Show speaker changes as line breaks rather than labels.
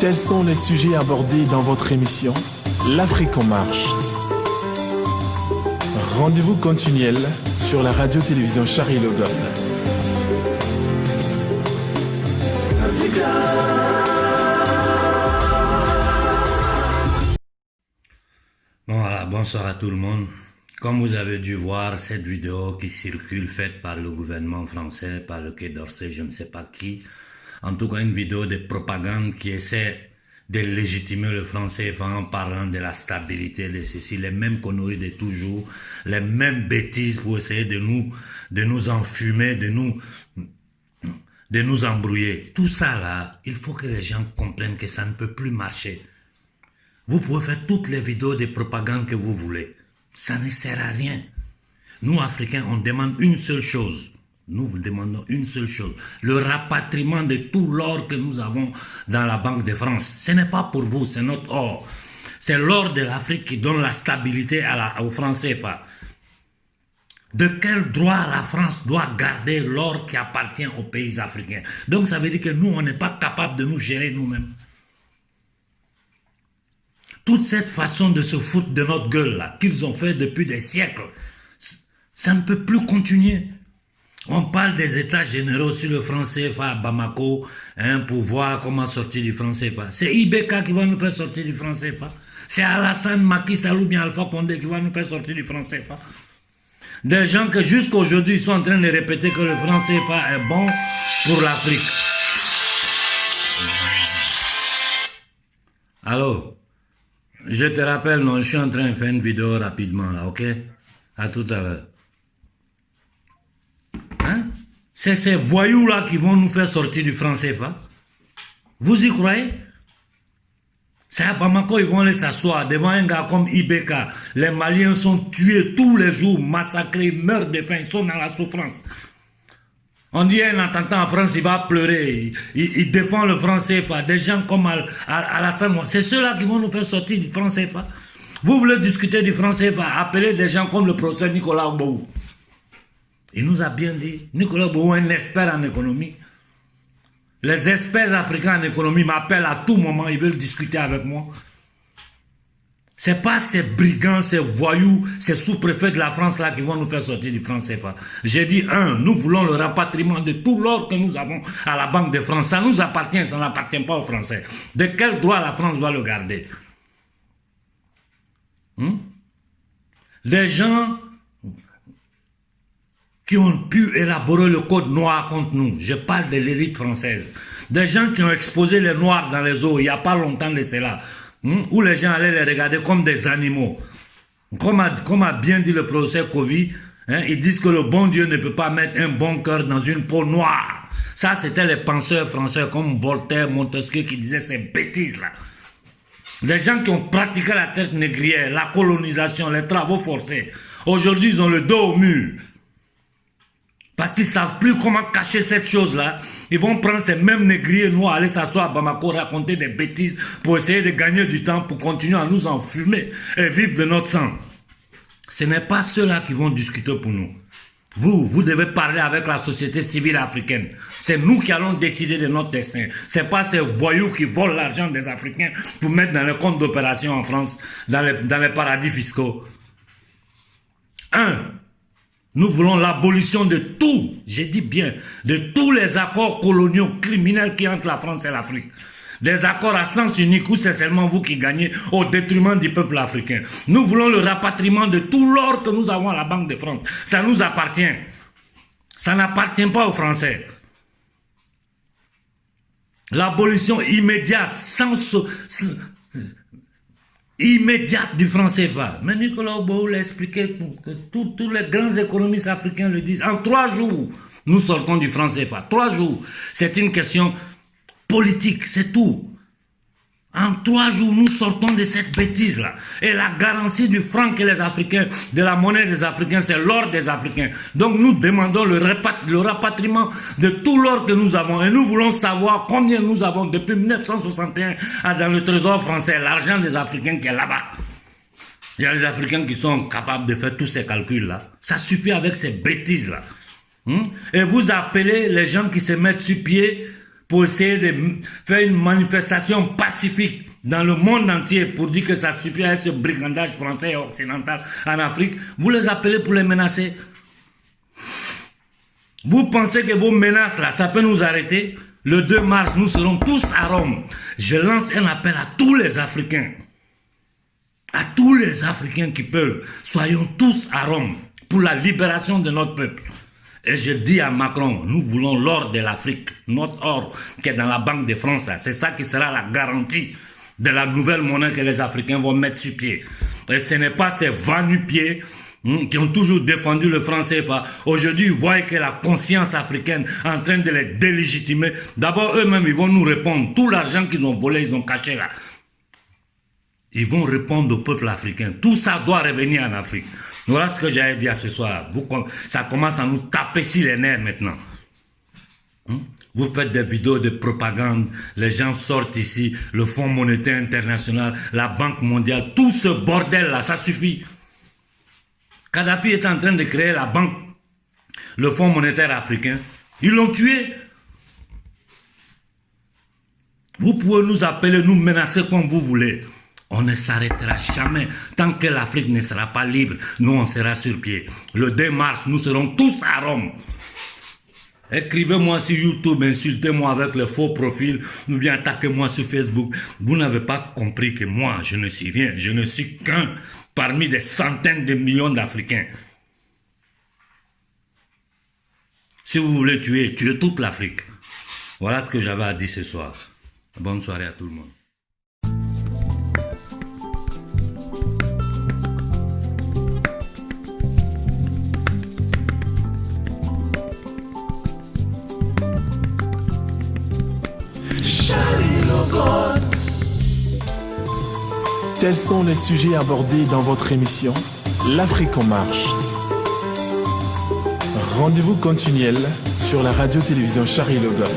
Tels sont les sujets abordés dans votre émission L'Afrique en marche. Rendez-vous continuel sur la radio-télévision Charlie Logan.
Bon voilà, bonsoir à tout le monde. Comme vous avez dû voir cette vidéo qui circule faite par le gouvernement français, par le Quai d'Orsay, je ne sais pas qui, en tout cas une vidéo de propagande qui essaie de légitimer le franc CFA en parlant de la stabilité de ceci, les mêmes conneries de toujours, les mêmes bêtises pour essayer de nous enfumer, de nous embrouiller. Tout ça là, il faut que les gens comprennent que ça ne peut plus marcher. Vous pouvez faire toutes les vidéos de propagande que vous voulez. Ça ne sert à rien. Nous, Africains, on demande une seule chose. Nous vous demandons une seule chose. Le rapatriement de tout l'or que nous avons dans la Banque de France. Ce n'est pas pour vous, c'est notre or. C'est l'or de l'Afrique qui donne la stabilité au franc CFA. De quel droit la France doit garder l'or qui appartient aux pays africains? Donc ça veut dire que nous, on n'est pas capable de nous gérer nous-mêmes. Toute cette façon de se foutre de notre gueule là, qu'ils ont fait depuis des siècles, ça ne peut plus continuer. On parle des états généraux sur le franc CFA à Bamako, pour voir comment sortir du franc CFA. C'est IBK qui va nous faire sortir du franc CFA. C'est Alassane Macky Sall ou bien Alpha Condé qui va nous faire sortir du franc CFA. Des gens que jusqu'à aujourd'hui sont en train de répéter que le franc CFA est bon pour l'Afrique. Allô? Je te rappelle, non, je suis en train de faire une vidéo rapidement là, ok? À tout à l'heure. Hein? C'est ces voyous-là qui vont nous faire sortir du franc CFA. Vous y croyez? C'est à Bamako, ils vont aller s'asseoir devant un gars comme IBK. Les Maliens sont tués tous les jours, massacrés, meurent de faim, ils sont dans la souffrance. On dit un attentat en France, il va pleurer, il défend le franc CFA. Des gens comme Alassane, c'est ceux-là qui vont nous faire sortir du franc CFA. Vous voulez discuter du franc CFA, appelez des gens comme le professeur Nicolas Ogbou. Il nous a bien dit, Nicolas Ogbou est un expert en économie. Les experts africains en économie m'appellent à tout moment, ils veulent discuter avec moi. C'est pas ces brigands, ces voyous, ces sous-préfets de la France là qui vont nous faire sortir du franc CFA. J'ai dit, nous voulons le rapatriement de tout l'or que nous avons à la Banque de France. Ça nous appartient, ça n'appartient pas aux Français. De quel droit la France doit le garder? Les gens qui ont pu élaborer le code noir contre nous, je parle de l'élite française. Des gens qui ont exposé les noirs dans les eaux il n'y a pas longtemps de cela. Où les gens allaient les regarder comme des animaux. Comme a bien dit le professeur Kovi, ils disent que le bon Dieu ne peut pas mettre un bon cœur dans une peau noire. Ça, c'était les penseurs français comme Voltaire, Montesquieu qui disaient ces bêtises-là. Des gens qui ont pratiqué la traite négrière, la colonisation, les travaux forcés. Aujourd'hui, ils ont le dos au mur. Parce qu'ils ne savent plus comment cacher cette chose-là. Ils vont prendre ces mêmes négriers noirs, aller s'asseoir à Bamako, raconter des bêtises pour essayer de gagner du temps, pour continuer à nous enfumer et vivre de notre sang. Ce n'est pas ceux-là qui vont discuter pour nous. Vous devez parler avec la société civile africaine. C'est nous qui allons décider de notre destin. Ce n'est pas ces voyous qui volent l'argent des Africains pour mettre dans les comptes d'opération en France, dans les paradis fiscaux. Nous voulons l'abolition de tout, j'ai dit bien, de tous les accords coloniaux criminels qui entre la France et l'Afrique. Des accords à sens unique où c'est seulement vous qui gagnez au détriment du peuple africain. Nous voulons le rapatriement de tout l'or que nous avons à la Banque de France. Ça nous appartient. Ça n'appartient pas aux Français. L'abolition immédiate, immédiate du franc CFA. Mais Nicolas Ogbou l'a expliqué, que tous les grands économistes africains le disent. En 3 jours, nous sortons du franc CFA. 3 jours. C'est une question politique, c'est tout. En 3 jours, nous sortons de cette bêtise-là. Et la garantie du franc que les Africains, de la monnaie des Africains, c'est l'or des Africains. Donc nous demandons le rapatriement de tout l'or que nous avons. Et nous voulons savoir combien nous avons depuis 1961 dans le trésor français, l'argent des Africains qui est là-bas. Il y a les Africains qui sont capables de faire tous ces calculs-là. Ça suffit avec ces bêtises-là. Et vous appelez les gens qui se mettent sur pied pour essayer de faire une manifestation pacifique dans le monde entier pour dire que ça suffit à ce brigandage français et occidental en Afrique, vous les appelez pour les menacer. Vous pensez que vos menaces là, ça peut nous arrêter? Le 2 mars, nous serons tous à Rome. Je lance un appel à tous les Africains. À tous les Africains qui peuvent. Soyons tous à Rome pour la libération de notre peuple. Et je dis à Macron, nous voulons l'or de l'Afrique. Notre or qui est dans la Banque de France. C'est ça qui sera la garantie de la nouvelle monnaie que les Africains vont mettre sur pied. Et ce n'est pas ces va-nu-pieds qui ont toujours défendu le franc CFA. Aujourd'hui, ils voient que la conscience africaine est en train de les délégitimer. D'abord, eux-mêmes, ils vont nous répondre. Tout l'argent qu'ils ont volé, ils ont caché là. Ils vont répondre au peuple africain. Tout ça doit revenir en Afrique. Voilà ce que j'allais dire ce soir. Ça commence à nous taper sur les nerfs maintenant. Vous faites des vidéos de propagande, les gens sortent ici, le Fonds monétaire international, la Banque mondiale, tout ce bordel-là, ça suffit. Kadhafi est en train de créer la banque, le Fonds monétaire africain. Ils l'ont tué. Vous pouvez nous appeler, nous menacer comme vous voulez. On ne s'arrêtera jamais. Tant que l'Afrique ne sera pas libre, nous on sera sur pied. Le 2 mars, nous serons tous à Rome. Écrivez-moi sur YouTube, insultez-moi avec le faux profil, ou bien attaquez-moi sur Facebook. Vous n'avez pas compris que moi, je ne suis rien. Je ne suis qu'un parmi des centaines de millions d'Africains. Si vous voulez tuer toute l'Afrique. Voilà ce que j'avais à dire ce soir. Bonne soirée à tout le monde.
Tels sont les sujets abordés dans votre émission L'Afrique en marche. Rendez-vous continuel sur la radio-télévision Charlie Logon.